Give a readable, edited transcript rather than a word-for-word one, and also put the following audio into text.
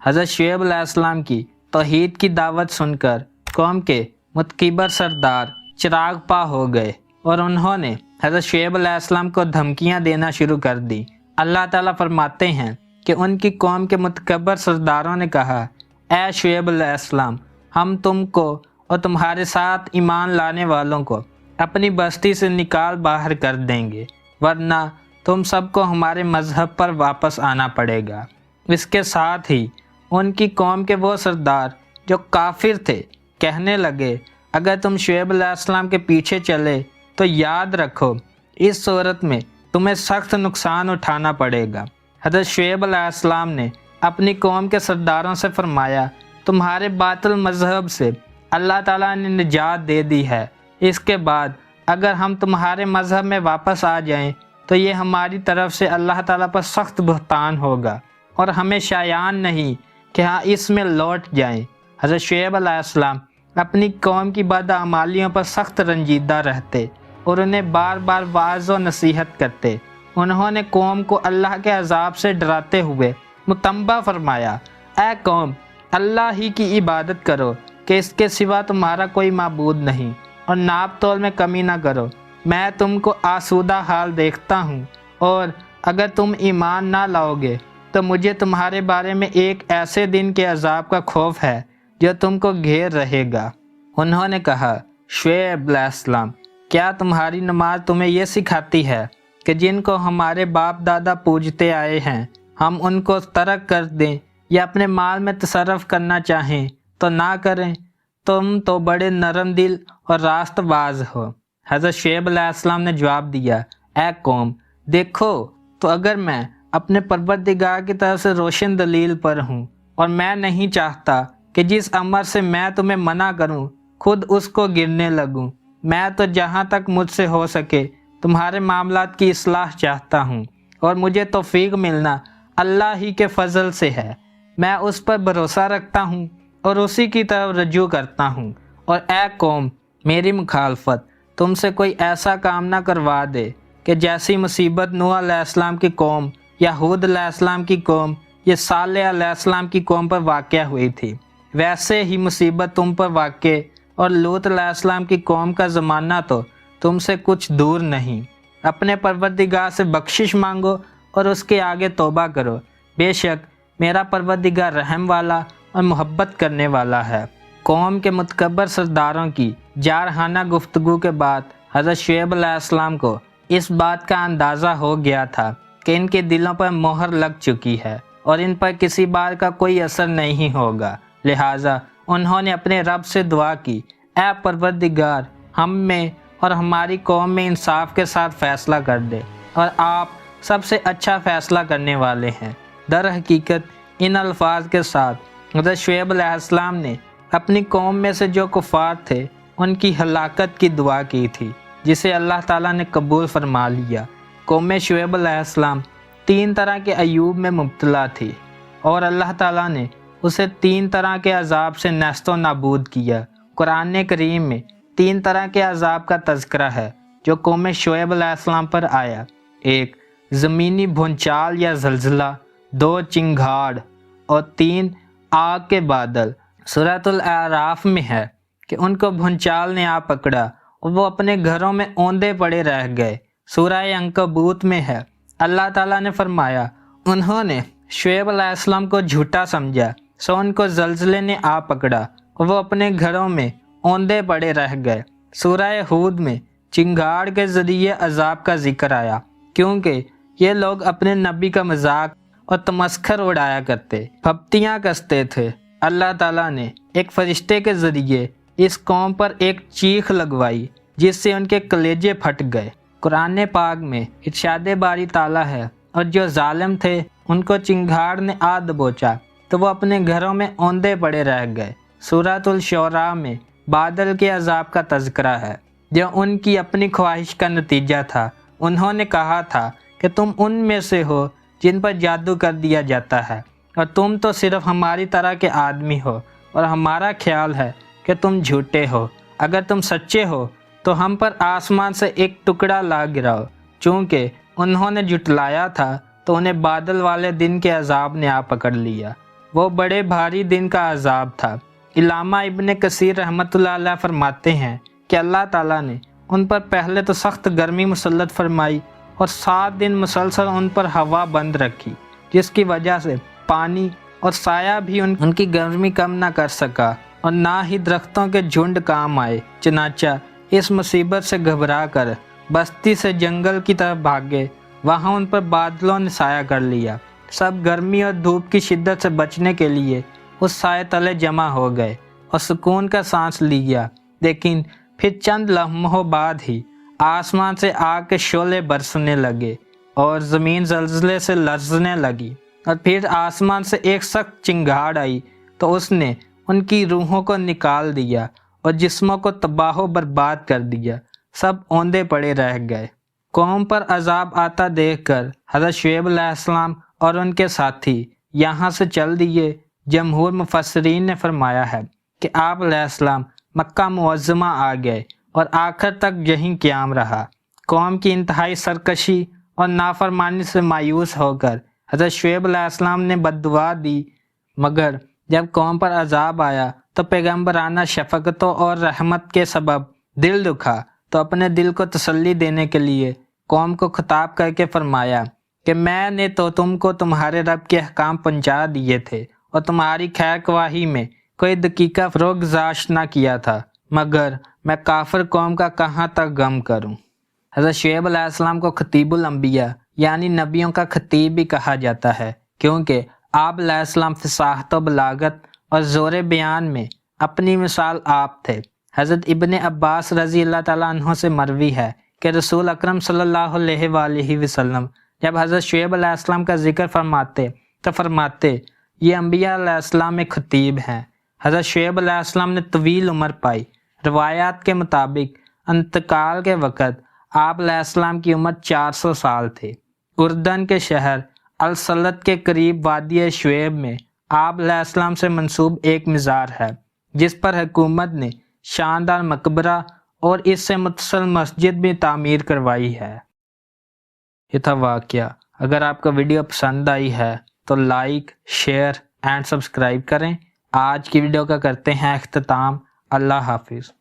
حضرت شعیب علیہ السلام کی توحید کی دعوت سن کر قوم کے متکبر سردار چراغ پا ہو گئے اور انہوں نے حضرت شعیب علیہ السلام کو دھمکیاں دینا شروع کر دی۔ اللہ تعالیٰ فرماتے ہیں کہ ان کی قوم کے متکبر سرداروں نے کہا، اے شعیب علیہ السلام، ہم تم کو اور تمہارے ساتھ ایمان لانے والوں کو اپنی بستی سے نکال باہر کر دیں گے، ورنہ تم سب کو ہمارے مذہب پر واپس آنا پڑے گا۔ اس کے ساتھ ہی ان کی قوم کے وہ سردار جو کافر تھے کہنے لگے، اگر تم شعیب علیہ السلام کے پیچھے چلے تو یاد رکھو اس صورت میں تمہیں سخت نقصان اٹھانا پڑے گا۔ حضرت شعیب علیہ السلام نے اپنی قوم کے سرداروں سے فرمایا، تمہارے باطل مذہب سے اللہ تعالیٰ نے نجات دے دی ہے، اس کے بعد اگر ہم تمہارے مذہب میں واپس آ جائیں تو یہ ہماری طرف سے اللہ تعالیٰ پر سخت بہتان ہوگا اور ہمیں شایان نہیں کہ ہاں اس میں لوٹ جائیں۔ حضرت شعیب علیہ السلام اپنی قوم کی بدعمالیوں پر سخت رنجیدہ رہتے اور انہیں بار بار واعظ و نصیحت کرتے۔ انہوں نے قوم کو اللہ کے عذاب سے ڈراتے ہوئے متنبہ فرمایا، اے قوم، اللہ ہی کی عبادت کرو کہ اس کے سوا تمہارا کوئی معبود نہیں، اور ناپ تول میں کمی نہ کرو۔ میں تم کو آسودہ حال دیکھتا ہوں، اور اگر تم ایمان نہ لاؤ گے تو مجھے تمہارے بارے میں ایک ایسے دن کے عذاب کا خوف ہے جو تم کو گھیر رہے گا۔ انہوں نے کہا، شعیب علیہ السلام، کیا تمہاری نماز تمہیں یہ سکھاتی ہے کہ جن کو ہمارے باپ دادا پوجتے آئے ہیں ہم ان کو ترک کر دیں یا اپنے مال میں تصرف کرنا چاہیں تو نہ کریں؟ تم تو بڑے نرم دل اور راست باز ہو۔ حضرت شعیب علیہ السلام نے جواب دیا، اے قوم، دیکھو تو اگر میں اپنے پروردگار کی طرف سے روشن دلیل پر ہوں، اور میں نہیں چاہتا کہ جس امر سے میں تمہیں منع کروں خود اس کو گرنے لگوں۔ میں تو جہاں تک مجھ سے ہو سکے تمہارے معاملات کی اصلاح چاہتا ہوں، اور مجھے توفیق ملنا اللہ ہی کے فضل سے ہے۔ میں اس پر بھروسہ رکھتا ہوں اور اسی کی طرف رجوع کرتا ہوں۔ اور اے قوم، میری مخالفت تم سے کوئی ایسا کام نہ کروا دے کہ جیسی مصیبت نوح علیہ السلام کی قوم یا ہود علیہ السلام کی قوم یا صالح علیہ السلام کی قوم پر واقع ہوئی تھی، ویسے ہی مصیبت تم پر واقع اور لوط علیہ السلام کی قوم کا زمانہ تو تم سے کچھ دور نہیں۔ اپنے پروردگار سے بخشش مانگو اور اس کے آگے توبہ کرو، بے شک میرا پروردگار رحم والا اور محبت کرنے والا ہے۔ قوم کے متکبر سرداروں کی جارحانہ گفتگو کے بعد حضرت شعیب علیہ السلام کو اس بات کا اندازہ ہو گیا تھا کہ ان کے دلوں پر مہر لگ چکی ہے اور ان پر کسی بات کا کوئی اثر نہیں ہوگا، لہٰذا انہوں نے اپنے رب سے دعا کی، اے پروردگار، ہم میں اور ہماری قوم میں انصاف کے ساتھ فیصلہ کر دے، اور آپ سب سے اچھا فیصلہ کرنے والے ہیں۔ در حقیقت ان الفاظ کے ساتھ حضرت شعیب علیہ السلام نے اپنی قوم میں سے جو کفار تھے ان کی ہلاکت کی دعا کی تھی، جسے اللہ تعالیٰ نے قبول فرما لیا۔ قوم شعیب علیہ السلام 3 طرح کے عیوب میں مبتلا تھی، اور اللہ تعالیٰ نے اسے 3 طرح کے عذاب سے نیست و نابود کیا۔ قرآن کریم میں 3 طرح کے عذاب کا تذکرہ ہے جو قوم شعیب علیہ السلام پر آیا۔ 1 زمینی بھونچال یا زلزلہ، 2 چنگھاڑ، اور 3 آگ کے بادل۔ سورۃ الاعراف میں ہے کہ ان کو بھونچال نے آ پکڑا اور وہ اپنے گھروں میں اوندے پڑے رہ گئے۔ سورہ عنکبوت میں ہے، اللہ تعالیٰ نے فرمایا، انہوں نے شعیب علیہ السلام کو جھوٹا سمجھا، سو ان کو زلزلے نے آ پکڑا اور وہ اپنے گھروں میں اوندے پڑے رہ گئے۔ سورہ ہود میں چنگھاڑ کے ذریعے عذاب کا ذکر آیا، کیونکہ یہ لوگ اپنے نبی کا مذاق اور تمسخر اڑایا کرتے، پھپتیاں کستے تھے۔ اللہ تعالیٰ نے ایک فرشتے کے ذریعے اس قوم پر ایک چیخ لگوائی جس سے ان کے کلیجے پھٹ گئے۔ قرآن پاک میں ارشاد باری تعالیٰ ہے، اور جو ظالم تھے ان کو چنگھاڑ نے آ دبوچا تو وہ اپنے گھروں میں اوندے پڑے رہ گئے۔ سورۃ الشعراء میں بادل کے عذاب کا تذکرہ ہے جو ان کی اپنی خواہش کا نتیجہ تھا۔ انہوں نے کہا تھا کہ تم ان میں سے ہو جن پر جادو کر دیا جاتا ہے، اور تم تو صرف ہماری طرح کے آدمی ہو، اور ہمارا خیال ہے کہ تم جھوٹے ہو۔ اگر تم سچے ہو تو ہم پر آسمان سے ایک ٹکڑا لا گراؤ۔ چونکہ انہوں نے جھٹلایا تھا تو انہیں بادل والے دن کے عذاب نے آ پکڑ لیا۔ وہ بڑے بھاری دن کا عذاب تھا۔ علامہ ابن کثیر رحمۃ اللہ علیہ فرماتے ہیں کہ اللہ تعالیٰ نے ان پر پہلے تو سخت گرمی مسلط فرمائی اور 7 دن مسلسل ان پر ہوا بند رکھی، جس کی وجہ سے پانی اور سایہ بھی ان کی گرمی کم نہ کر سکا اور نہ ہی درختوں کے جھنڈ کام آئے۔ چنانچہ اس مصیبت سے گھبرا کر بستی سے جنگل کی طرف بھاگے، وہاں ان پر بادلوں نے سایہ کر لیا۔ سب گرمی اور دھوپ کی شدت سے بچنے کے لیے اس سائے تلے جمع ہو گئے اور سکون کا سانس لیا، لیکن پھر چند لمحوں بعد ہی آسمان سے آگ کے شعلے برسنے لگے اور زمین زلزلے سے لرزنے لگی، اور پھر آسمان سے ایک سخت چنگاڑ آئی تو اس نے ان کی روحوں کو نکال دیا اور جسموں کو تباہ و برباد کر دیا۔ سب اوندے پڑے رہ گئے۔ قوم پر عذاب آتا دیکھ کر حضرت شعیب علیہ السلام اور ان کے ساتھی یہاں سے چل دیے۔ جمہور مفسرین نے فرمایا ہے کہ آپ علیہ السلام مکہ معظمہ آ گئے اور آخر تک یہیں قیام رہا۔ قوم کی انتہائی سرکشی اور نافرمانی سے مایوس ہو کر حضرت شعیب علیہ السلام نے بد دعا دی، مگر جب قوم پر عذاب آیا تو پیغمبرانہ شفقتوں اور رحمت کے سبب دل دکھا تو اپنے دل کو تسلی دینے کے لیے قوم کو خطاب کر کے فرمایا کہ میں نے تو تم کو تمہارے رب کے احکام پہنچا دیے تھے اور تمہاری خیر خواہی میں کوئی دقیقہ فروغ گزاشت نہ کیا تھا، مگر میں کافر قوم کا کہاں تک غم کروں۔ حضرت شعیب علیہ السلام کو خطیب الانبیاء یعنی نبیوں کا خطیب بھی کہا جاتا ہے، کیونکہ آپ علیہ السلام فصاحت و بلاغت اور زور بیان میں اپنی مثال آپ تھے۔ حضرت ابن عباس رضی اللہ تعالیٰ عنہ سے مروی ہے کہ رسول اکرم صلی اللہ علیہ وآلہ وسلم جب حضرت شعیب علیہ السلام کا ذکر فرماتے تو فرماتے یہ انبیاء علیہ السلام ایک خطیب ہیں۔ حضرت شعیب علیہ السلام نے طویل عمر پائی۔ روایات کے مطابق انتقال کے وقت آپ علیہ السلام کی عمر 400 سال تھے۔ اردن کے شہر السلط کے قریب وادی شعیب میں آپ علیہ السلام سے منسوب ایک مزار ہے، جس پر حکومت نے شاندار مقبرہ اور اس سے متصل مسجد بھی تعمیر کروائی ہے۔ یہ تھا واقعہ۔ اگر آپ کا ویڈیو پسند آئی ہے تو لائک، شیئر اینڈ سبسکرائب کریں۔ آج کی ویڈیو کا کرتے ہیں اختتام۔ اللہ حافظ۔